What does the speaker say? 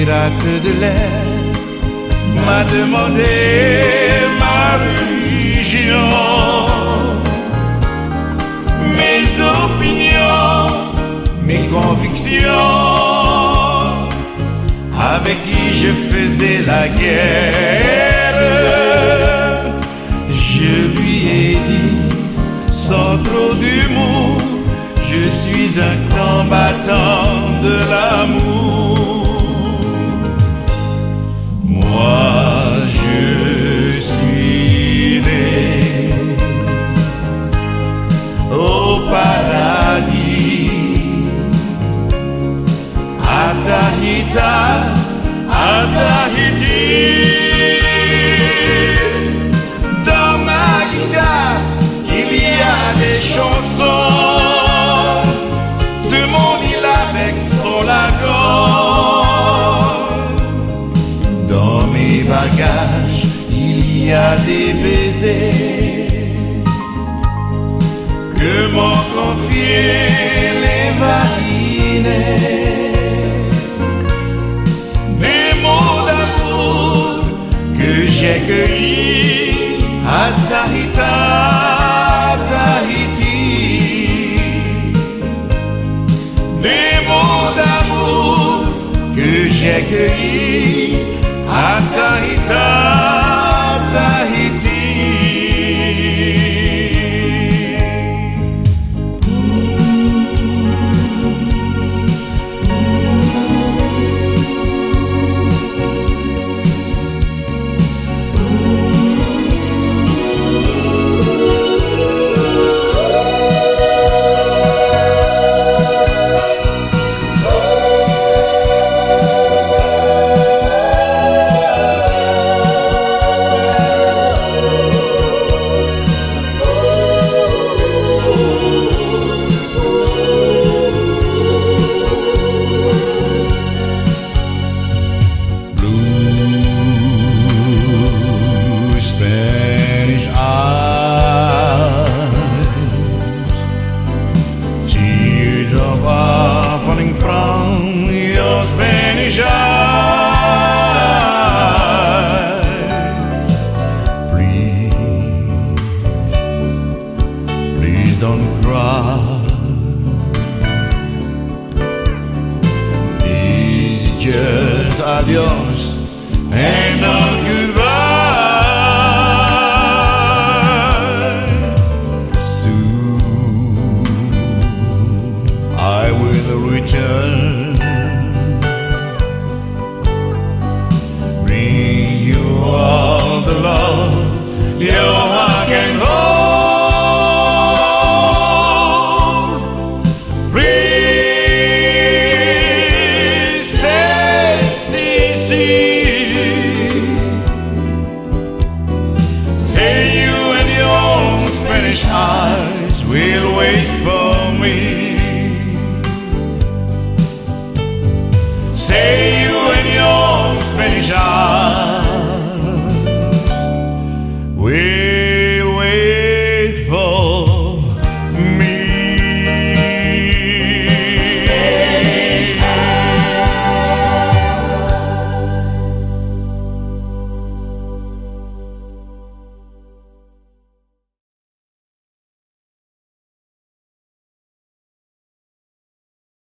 pirate de l'air m'a demandé ma religion, mes opinions, mes convictions, avec qui je faisais la guerre. Je lui ai dit sans trop d'humour, je suis un combattant de l'amour. Moi, je suis né au paradis, à Tahiti. Dans ma guitare, il y a des chansons de mon île avec son lagon. Dans mes bagages, il y a des baisers que m'ont confié les mariners. Des mots d'amour que j'ai cueillis à Tahiti. Des mots d'amour que j'ai cueillis à Tahiti. Falling from your Spanish eyes. Please don't cry. This is just adios and